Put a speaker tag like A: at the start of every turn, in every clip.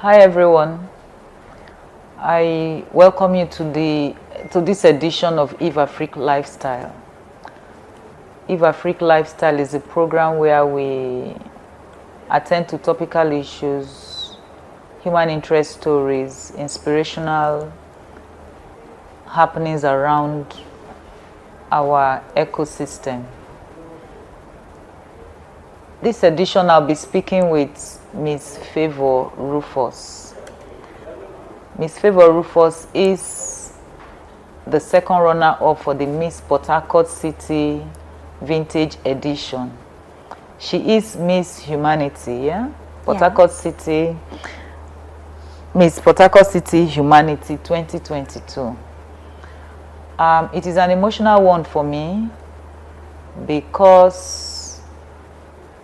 A: Hi everyone. I welcome you to this edition of Eveafrique Lifestyle. Eveafrique Lifestyle is a program where we attend to topical issues, human interest stories, inspirational happenings around our ecosystem. This edition I'll be speaking with Miss Favour Rufus. Miss Favour Rufus is the second runner-up for the Miss Portharcourt City Vintage Edition. She is Miss Humanity, yeah? Portharcourt City, Miss Portharcourt City Humanity 2022. It is an emotional one for me because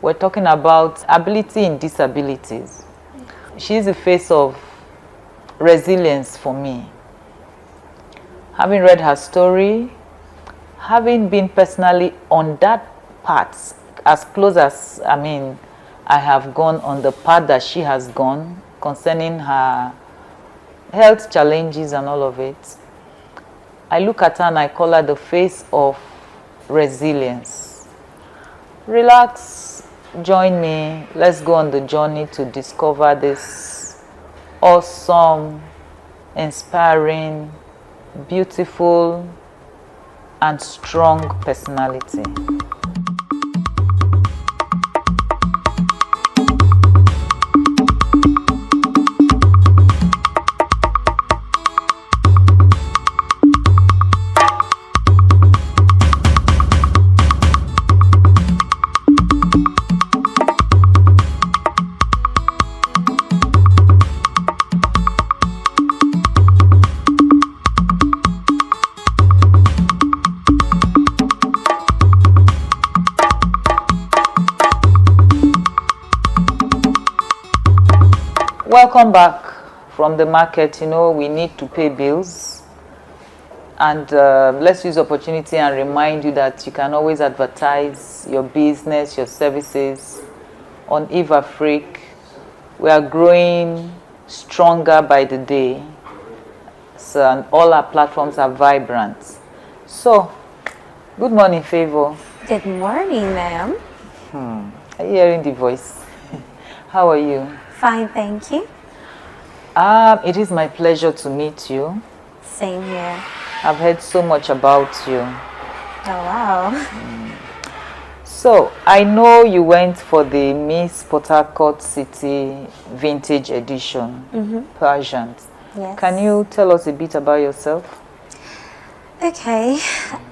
A: we're talking about ability in disabilities. She is the face of resilience for me. Having read her story, having been personally on that path, as close as, I have gone on the path that she has gone concerning her health challenges and all of it, I look at her and I call her the face of resilience. Relax. Join me. Let's go on the journey to discover this awesome, inspiring, beautiful, and strong personality. Welcome back from the market. You know, we need to pay bills, and let's use the opportunity and remind you that you can always advertise your business, your services on Eveafrique. We are growing stronger by the day, so, and all our platforms are vibrant. So, good morning, Favour.
B: Good morning, ma'am.
A: Are you hearing the voice? How are you?
B: Fine, thank you.
A: It is my pleasure to meet you.
B: Same here.
A: I've heard so much about you.
B: Oh, wow.
A: So, I know you went for the Miss Portharcourt City Vintage Edition, pageant.
B: Yes.
A: Can you tell us a bit about yourself?
B: Okay.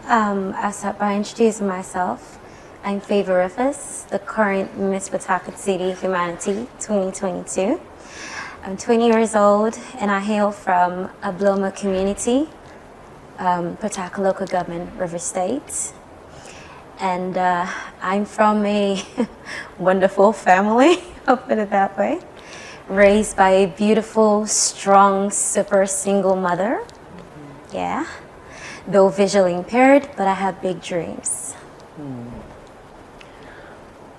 B: I'll start by introducing myself. I'm Favour Rufus, the current Miss Portharcourt City Humanity 2022. I'm 20 years old and I hail from Abloma community, Portharcourt local government, River State. And I'm from a wonderful family, I'll put it that way. Raised by a beautiful, strong, super single mother. Yeah. Though visually impaired, but I have big dreams.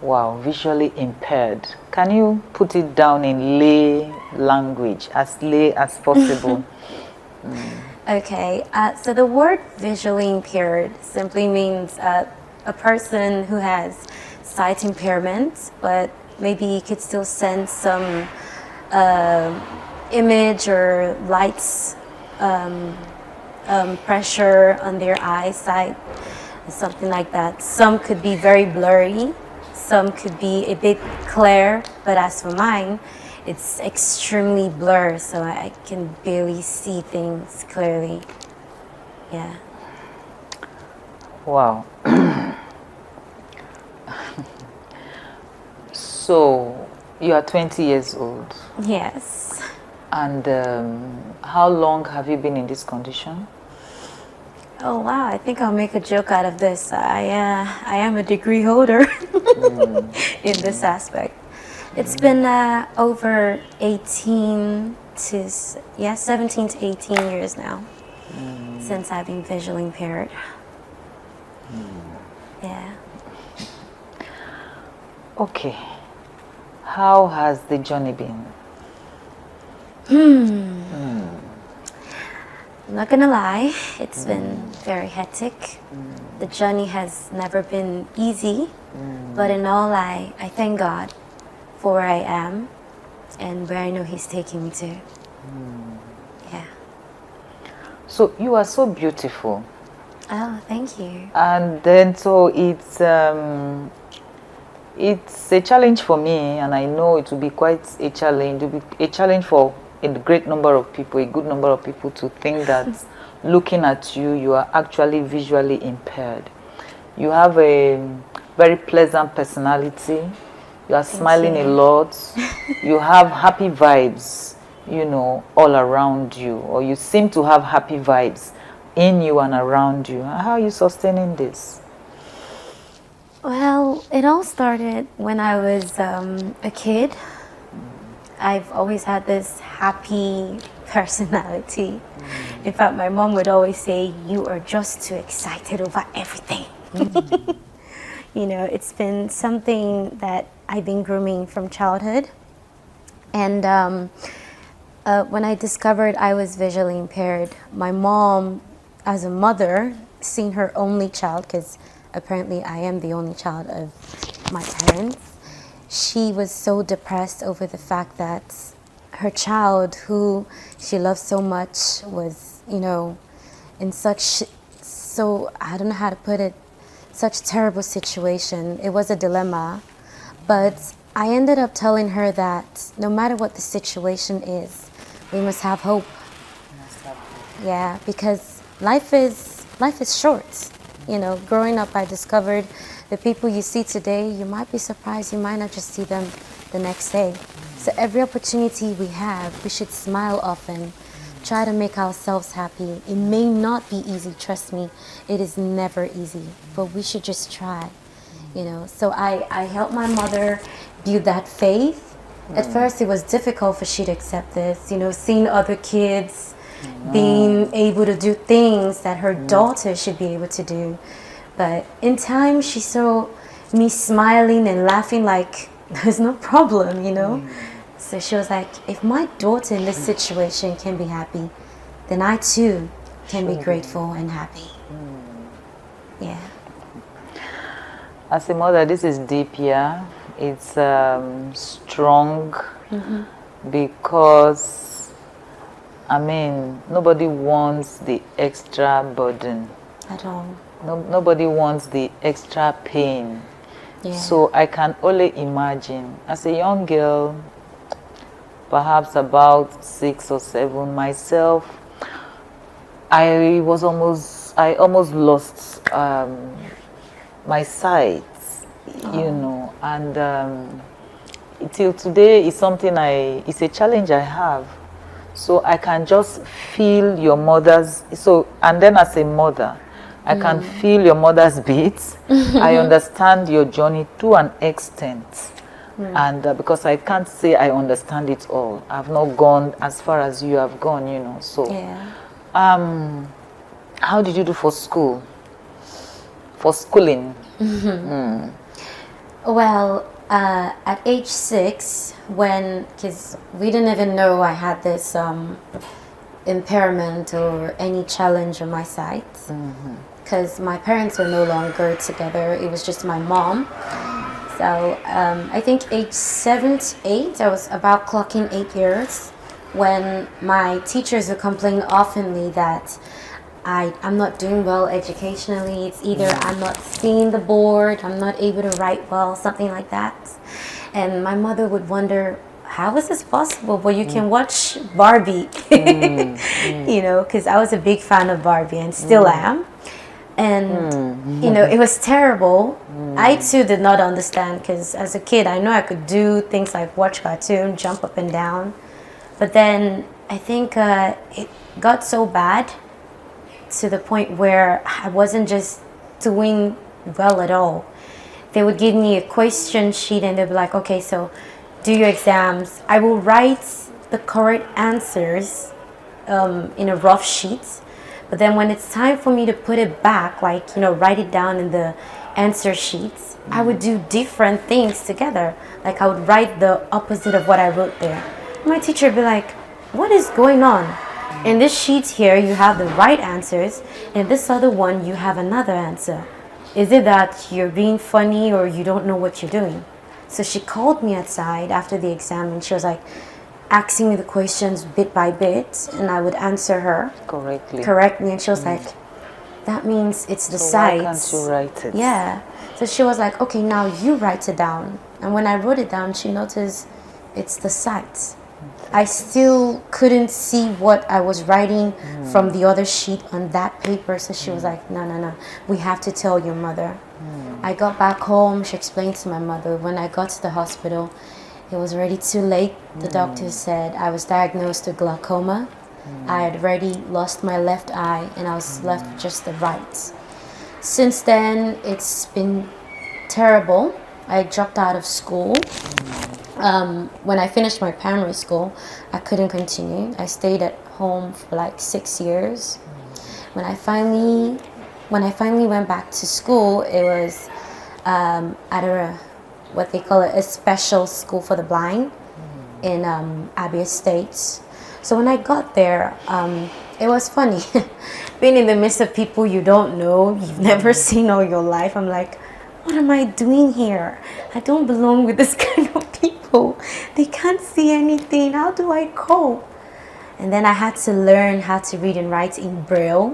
A: Wow, visually impaired. Can you put it down in lay language, as lay as possible?
B: Okay, so the word visually impaired simply means a person who has sight impairment, but maybe you could still sense some image or lights, pressure on their eyesight, something like that. Some could be very blurry. Some could be a bit clear, but as for mine, it's extremely blurred, so I can barely see things clearly. Yeah.
A: Wow. So, you are 20 years old.
B: Yes.
A: And how long have you been in this condition?
B: Oh wow, I think I'll make a joke out of this. I am a degree holder in this aspect. It's been over 17 to 18 years now since I've been visually impaired. Yeah.
A: Okay. How has the journey been?
B: I'm not gonna lie, it's been very hectic. The journey has never been easy, but in all, I thank God for where I am and where I know He's taking me to. Yeah.
A: So you are so beautiful.
B: Oh, thank you.
A: And then so it's a challenge for me, and I know it will be quite a challenge. It will be a challenge for a great number of people, a good number of people, to think that looking at you, you are actually visually impaired. You have a very pleasant personality. You are smiling a lot. You have happy vibes, you know, all around you, or you seem to have happy vibes in you and around you. How are you sustaining this?
B: Well, it all started when I was a kid. I've always had this happy personality. In fact, my mom would always say, "You are just too excited over everything." You know, it's been something that I've been grooming from childhood. And when I discovered I was visually impaired, my mom, as a mother, seeing her only child, because apparently I am the only child of my parents, she was so depressed over the fact that her child, who she loved so much, was, you know, in such, I don't know how to put it, such terrible situation. It was a dilemma. But I ended up telling her that no matter what the situation is, we must have hope. Yeah, because life is short. You know, growing up, I discovered the people you see today, you might be surprised, you might not just see them the next day. So every opportunity we have, we should smile often, try to make ourselves happy. It may not be easy, trust me, it is never easy, but we should just try, you know. So I helped my mother build that faith. At first it was difficult for she to accept this, you know, seeing other kids being able to do things that her daughter should be able to do. But in time, she saw me smiling and laughing like there's no problem, you know. So she was like, if my daughter in this situation can be happy, then I too can be grateful and happy. Yeah.
A: As a mother, this is deep, yeah. It's strong because, I mean, nobody wants the extra burden.
B: At all.
A: Nobody wants the extra pain.
B: Yeah.
A: So I can only imagine, as a young girl, perhaps about 6 or 7, myself, I almost lost my sight, you know, and till today is something it's a challenge I have. So I can just feel your mother's, and then as a mother, I can feel your mother's beats. I understand your journey to an extent. And because I can't say I understand it all. I've not gone as far as you have gone, you know. So, how did you do for school? For schooling?
B: Well, at age 6, because we didn't even know I had this impairment or any challenge on my sight, because my parents were no longer together. It was just my mom. So I think age 7 to 8, I was about clocking 8 years when my teachers would complain oftenly that I'm not doing well educationally. It's either I'm not seeing the board, I'm not able to write well, something like that. And my mother would wonder, how is this possible? Well, you can watch Barbie, you know, because I was a big fan of Barbie and still am. And, you know, it was terrible. I too did not understand, because as a kid, I know I could do things like watch cartoon, jump up and down. But then I think it got so bad to the point where I wasn't just doing well at all. They would give me a question sheet and they'd be like, okay, so do your exams. I will write the correct answers in a rough sheet. But then when it's time for me to put it back, like, you know, write it down in the answer sheets, I would do different things together. Like I would write the opposite of what I wrote there. My teacher would be like, what is going on? In this sheet here, you have the right answers. In this other one, you have another answer. Is it that you're being funny or you don't know what you're doing? So she called me aside after the exam and she was like asking me the questions bit by bit, and I would answer her correctly. And she was like, that means it's the sides.
A: Why can't you write it?
B: Yeah. So she was like, okay, now you write it down. And when I wrote it down, she noticed it's the sides. I still couldn't see what I was writing from the other sheet on that paper. So she was like, no, we have to tell your mother. I got back home. She explained to my mother. When I got to the hospital, it was already too late. The doctor said I was diagnosed with glaucoma. I had already lost my left eye and I was left with just the right. Since then, it's been terrible. I dropped out of school. When I finished my primary school, I couldn't continue. I stayed at home for like 6 years. When I finally went back to school, it was at what they call a special school for the blind in Abia State. So when I got there, it was funny. Being in the midst of people you don't know, you've never seen all your life. I'm like, what am I doing here? I don't belong with this kind of people. They can't see anything. How do I cope? And then I had to learn how to read and write in Braille,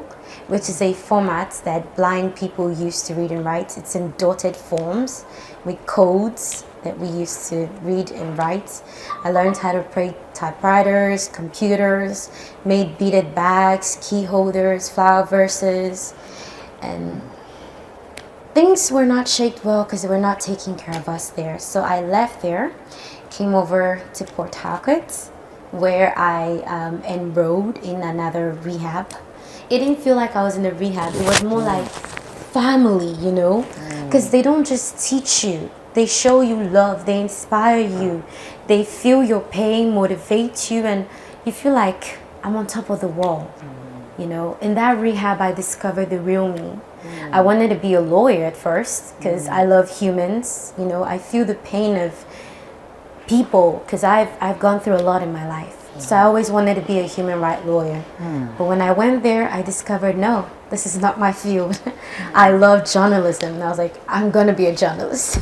B: which is a format that blind people use to read and write. It's in dotted forms with codes that we use to read and write. I learned how to operate typewriters, computers, made beaded bags, key holders, flower verses, and things were not shaped well because they were not taking care of us there. So I left there, came over to Port Harcourt, where I enrolled in another rehab. It didn't feel like I was in a rehab. It was more like family, you know, because they don't just teach you. They show you love. They inspire you. They feel your pain, motivate you, and you feel like I'm on top of the wall. You know, in that rehab, I discovered the real me. I wanted to be a lawyer at first because I love humans. You know, I feel the pain of people because I've gone through a lot in my life. So I always wanted to be a human rights lawyer. But when I went there, I discovered, no, this is not my field. I love journalism. And I was like, I'm going to be a journalist.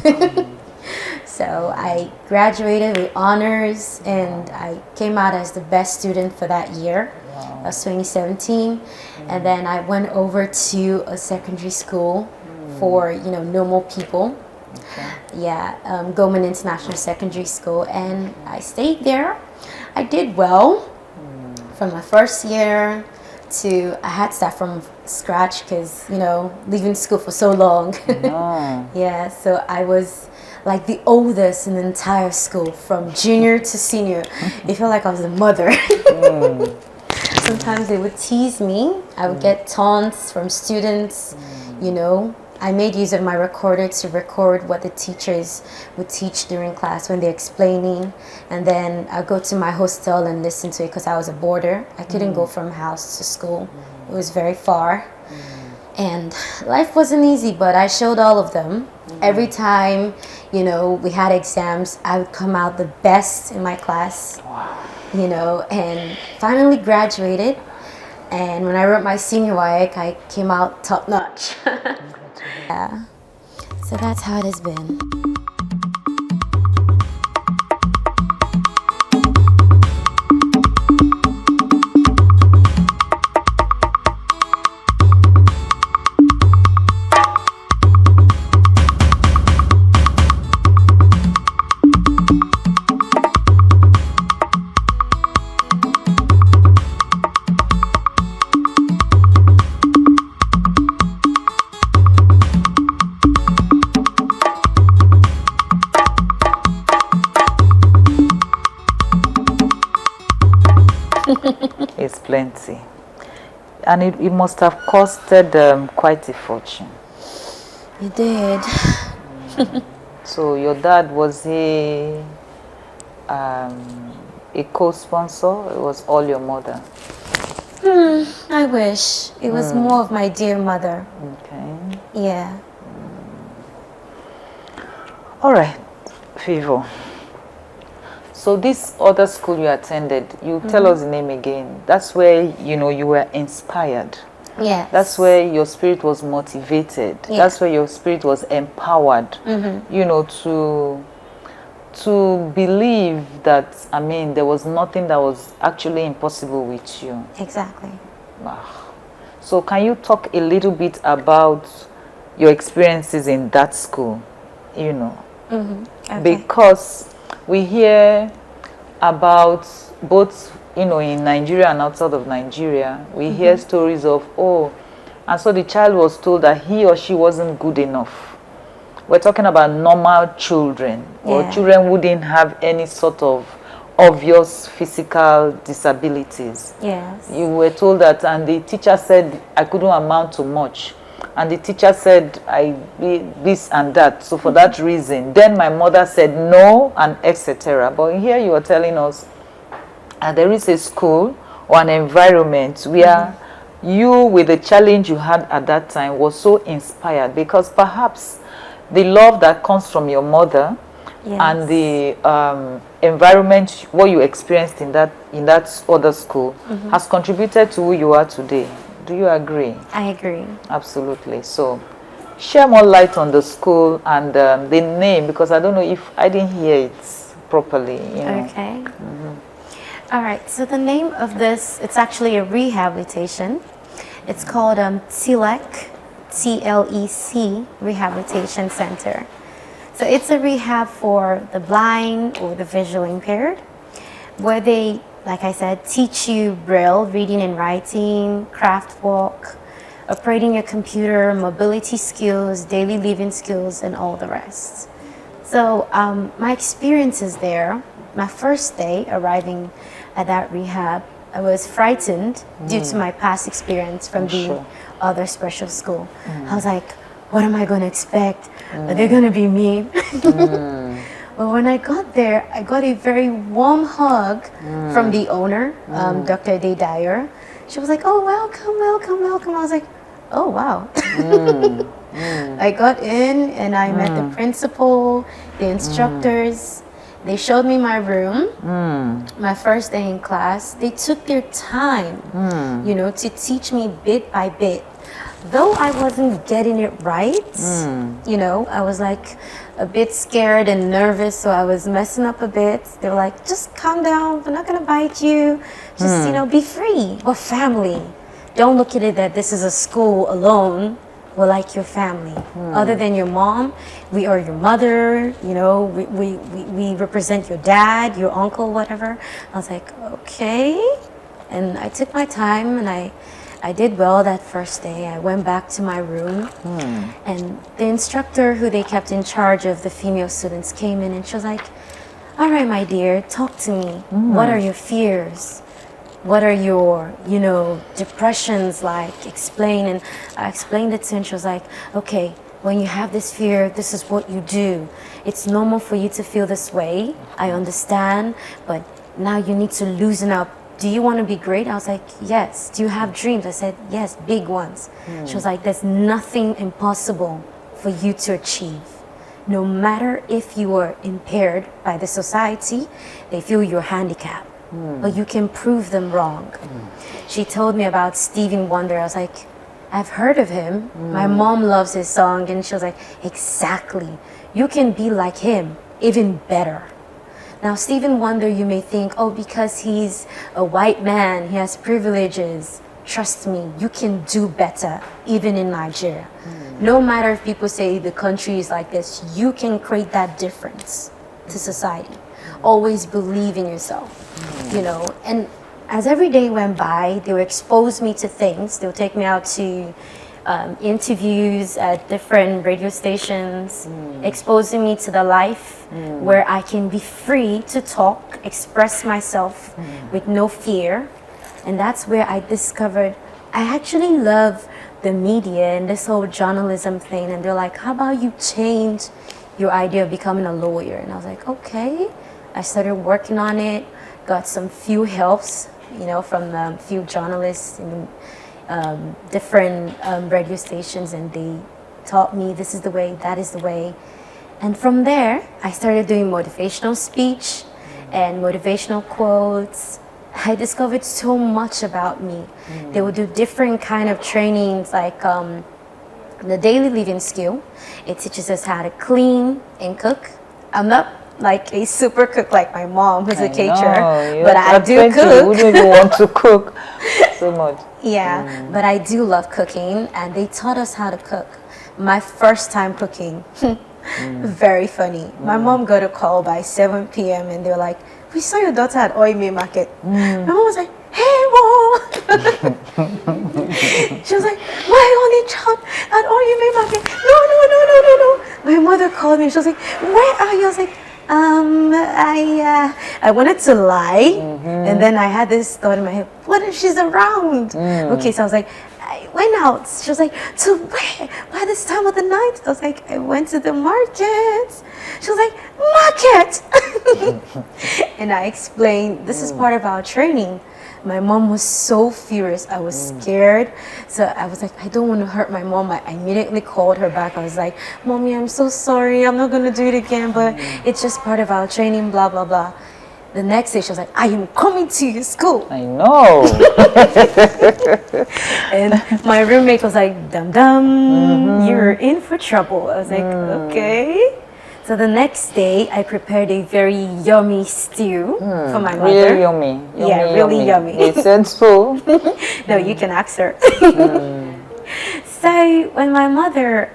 B: So I graduated with honors and I came out as the best student for that year. That was 2017. And then I went over to a secondary school for, you know, normal people. Yeah, Goldman International Secondary School. And I stayed there. I did well from my first year to I had to start from scratch because, you know, leaving school for so long. Yeah, so I was like the oldest in the entire school from junior to senior. It felt like I was a mother. Sometimes they would tease me. I would get taunts from students, you know. I made use of my recorder to record what the teachers would teach during class when they're explaining. And then I'd go to my hostel and listen to it because I was a boarder. I couldn't go from house to school. It was very far. And life wasn't easy, but I showed all of them. Every time, you know, we had exams, I would come out the best in my class, you know, and finally graduated. And when I wrote my senior WIAC, I came out top notch. Yeah, so that's how it has been.
A: It's plenty. And it must have costed quite a fortune.
B: It did.
A: So your dad, was he a co-sponsor? It was all your mother?
B: I wish. It was more of my dear mother.
A: Okay.
B: Yeah.
A: All right, Favour. So this other school you attended, you tell us the name again. That's where, you were inspired.
B: Yes.
A: That's where your spirit was motivated.
B: Yeah.
A: That's where your spirit was empowered, to believe that, there was nothing that was actually impossible with you.
B: Exactly.
A: Wow. So can you talk a little bit about your experiences in that school,
B: Okay.
A: Because we hear about both, in Nigeria and outside of Nigeria, we hear stories of, and so the child was told that he or she wasn't good enough. We're talking about normal children, or children who didn't have any sort of obvious physical disabilities.
B: Yes.
A: You were told that, and the teacher said I couldn't amount to much, and the teacher said I be this and that, so for that reason, then my mother said no, and etc. But here you are telling us there is a school or an environment where you, with the challenge you had at that time, was so inspired, because perhaps the love that comes from your mother and the environment, what you experienced in that other school, has contributed to who you are today. Do you agree?
B: I agree.
A: Absolutely. So share more light on the school and the name, because I don't know if I didn't hear it properly.
B: Okay. All right. So the name of this, it's actually a rehabilitation. It's called TLEC, TLEC Rehabilitation Center. So it's a rehab for the blind or the visually impaired, where they, like I said, teach you Braille, reading and writing, craft work, operating your computer, mobility skills, daily living skills, and all the rest. So my experiences there, my first day arriving at that rehab, I was frightened due to my past experience from the other special school. I was like, what am I going to expect? Are they going to be mean? But when I got there, I got a very warm hug from the owner, Dr. Day Dyer. She was like, oh, welcome, welcome, welcome. I was like, oh, wow. I got in and I met the principal, the instructors. They showed me my room, my first day in class. They took their time, to teach me bit by bit. Though I wasn't getting it right, I was like a bit scared and nervous, so I was messing up a bit. They were like, just calm down, we're not gonna bite you. Just, be free. We're family. Don't look at it that this is a school alone. We're like your family. Other than your mom, we are your mother, we represent your dad, your uncle, whatever. I was like, okay. And I took my time and I did well that first day. I went back to my room and the instructor who they kept in charge of the female students came in and she was like, all right, my dear, talk to me. What are your fears? What are your, depressions like? Explain. And I explained it to her and she was like, okay, when you have this fear, this is what you do. It's normal for you to feel this way. I understand, but now you need to loosen up. Do you want to be great? I was like, yes. Do you have dreams? I said, yes, big ones. She was like, there's nothing impossible for you to achieve. No matter if you are impaired by the society, they feel you're handicapped. But you can prove them wrong. She told me about Stevie Wonder. I was like, I've heard of him. My mom loves his song. And she was like, exactly. You can be like him, even better. Now, Stevie Wonder, you may think, oh, because he's a white man, he has privileges. Trust me, you can do better, even in Nigeria. No matter if people say the country is like this, you can create that difference to society. Always believe in yourself, And as every day went by, they would expose me to things. They would take me out to interviews at different radio stations, exposing me to the life where I can be free to talk, express myself with no fear. And that's where I discovered I actually love the media and this whole journalism thing. And they're like, how about you change your idea of becoming a lawyer? And I was like, okay. I started working on it, got some few helps, from a few journalists in different radio stations, and they taught me this is the way, that is the way. And from there, I started doing motivational speech and motivational quotes. I discovered so much about me. They would do different kind of trainings, like the daily living skill. It teaches us how to clean and cook. I'm not like a super cook like my mom, who's a caterer, but I do cook.
A: You wouldn't even want to cook so much.
B: Yeah, but I do love cooking, and they taught us how to cook. My first time cooking, very funny. My mom got a call by 7 p.m. and they were like, "We saw your daughter at Oime Market." My mom was like, "Hey, Mom!" She was like, "My only child at Oime Market." No. My mother called me. She was like, "Where are you?" I was like, I wanted to lie, and then I had this thought in my head, what if she's around? Okay, so I was like, I went out. She was like, to where? By this time of the night? I was like, I went to the market. She was like, market? And I explained, this is part of our training. My mom was so furious. I was scared. So I was like, I don't want to hurt my mom. I immediately called her back. I was like, Mommy, I'm so sorry. I'm not going to do it again, but it's just part of our training, blah, blah, blah. The next day, she was like, I am coming to your school.
A: I know.
B: And my roommate was like, dum dum, you're in for trouble. I was like, okay. So the next day, I prepared a very yummy stew for my mother.
A: Really yummy.
B: Yeah, really yummy.
A: It sounds full.
B: No, you can ask her. So when my mother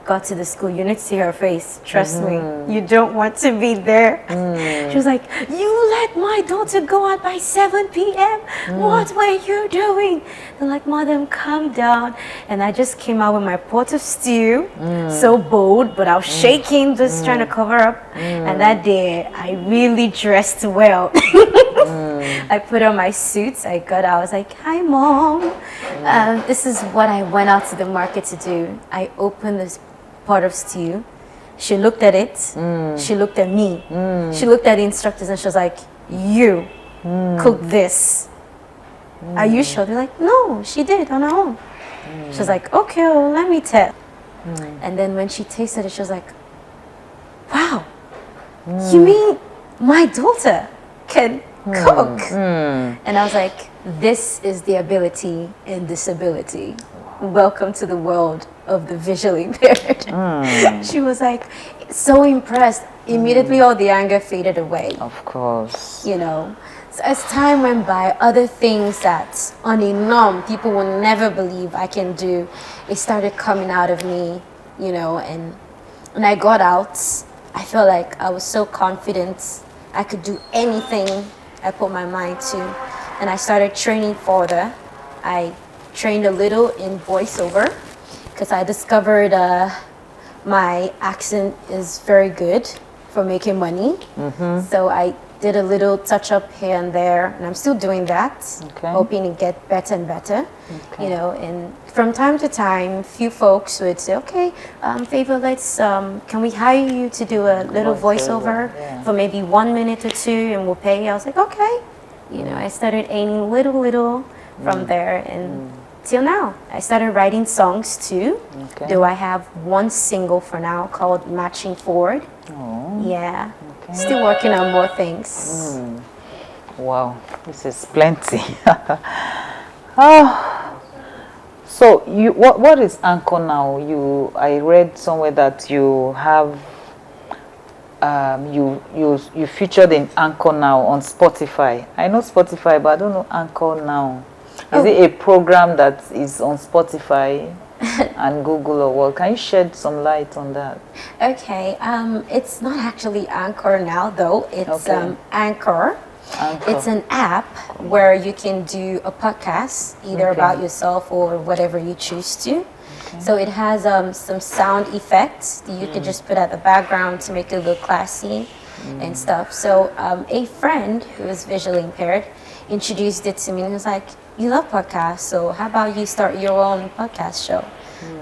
B: got to the school, you need to see her face. Trust me, you don't want to be there. She was like, you let my daughter go out by 7 p.m. What were you doing? I'm like, Mother, calm down. And I just came out with my pot of stew, so bold, but I was shaking, just trying to cover up. And that day, I really dressed well. I put on my suits. I got out. I was like, hi, Mom. This is what I went out to the market to do. I opened this pot of stew. She looked at it. She looked at me. She looked at the instructors and she was like, you cook this. Are you sure? They're like, no, she did on her own. She was like, okay, well, let me tell. And then when she tasted it, she was like, wow, you mean my daughter can cook? And I was like, this is the ability and disability. Welcome to the world of the visually impaired. She was like so impressed. Immediately all the anger faded away.
A: Of course.
B: You know, so as time went by, other things that on a norm people will never believe I can do, it started coming out of me, you know. And when I got out, I felt like I was so confident I could do anything I put my mind to. And I started training further. I trained a little in voiceover because I discovered my accent is very good for making money. So I did a little touch up here and there, and I'm still doing that, hoping to get better and better. You know, and from time to time, few folks would say, okay, Favour, let's, can we hire you to do a little voiceover for maybe 1 minute or two and we'll pay you? I was like, okay. You know, I started aiming little from there, and till now. I started writing songs too, though I have one single for now called Matching Forward. Yeah, still working on more things.
A: Wow, this is plenty. So you, what is Anchor now? I read somewhere that you have you featured in Anchor Now on Spotify. I know Spotify, but I don't know Anchor Now. Is it a program that is on Spotify and Google or what? Can you shed some light on that?
B: Okay, it's not actually Anchor Now though. It's Anchor. It's an app where you can do a podcast, either about yourself or whatever you choose to. So it has some sound effects that you can just put at the background to make it look classy and stuff. So a friend who is visually impaired introduced it to me and was like, you love podcasts, so how about you start your own podcast show?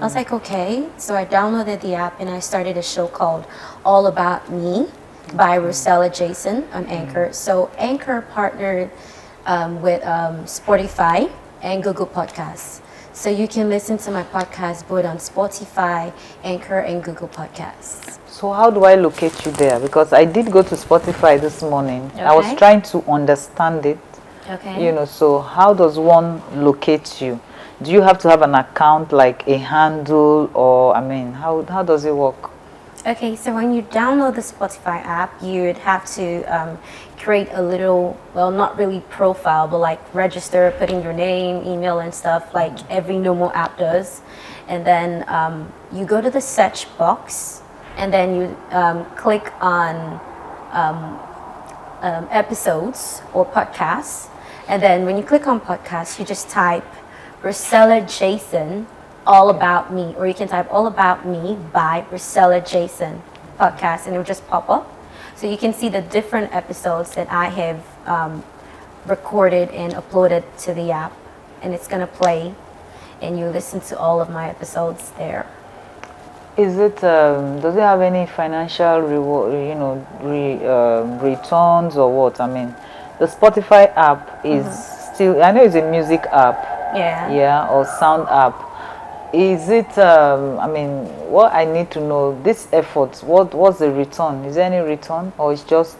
B: I was like, okay. So I downloaded the app and I started a show called All About Me by Rosella Jason on Anchor. So Anchor partnered with Spotify and Google Podcasts. So you can listen to my podcast both on Spotify, Anchor, and Google Podcasts.
A: So how do I locate you there? Because I did go to Spotify this morning. I was
B: Okay.
A: trying to understand it.
B: Okay.
A: You know, so how does one locate you? Do you have to have an account, like a handle, or I mean, how does it work?
B: Okay, so when you download the Spotify app, you'd have to create a little, well, not really profile, but like register, put in your name, email, and stuff, like every normal app does. And then you go to the search box, and then you click on episodes or podcasts. And then when you click on podcasts, you just type Rosella Jason, All About Me, or you can type All About Me by Rosella Jason podcast, and it will just pop up. So you can see the different episodes that I have recorded and uploaded to the app, and it's going to play, and you listen to all of my episodes there.
A: Is it, does it have any financial reward, you know, returns or what? I mean, the Spotify app is still, I know it's a music app.
B: Yeah.
A: Or sound app. Is it, I mean, what I need to know, this effort, what's the return? Is there any return, or it's just?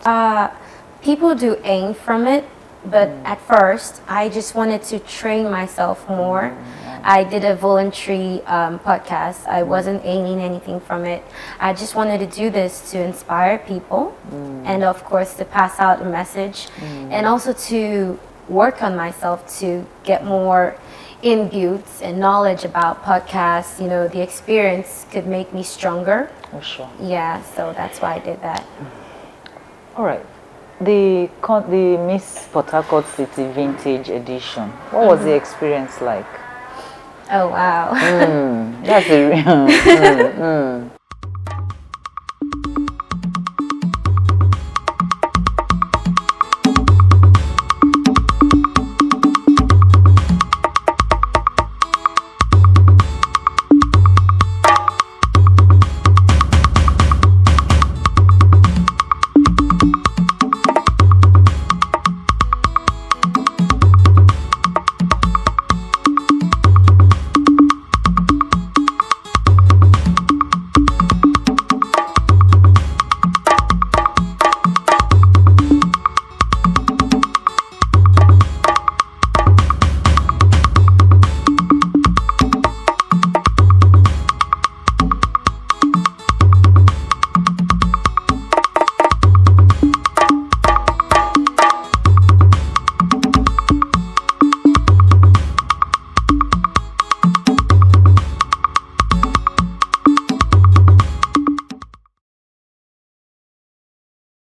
B: People do aim from it, but at first I just wanted to train myself more. I did a voluntary podcast. I wasn't aiming anything from it. I just wanted to do this to inspire people, and of course to pass out a message, and also to work on myself to get more imbued and knowledge about podcasts. You know, the experience could make me stronger.
A: Oh, sure.
B: Yeah, so that's why I did that.
A: All right. The Miss Portharcourt City Vintage Edition. What was the experience like?
B: Oh wow.
A: That's the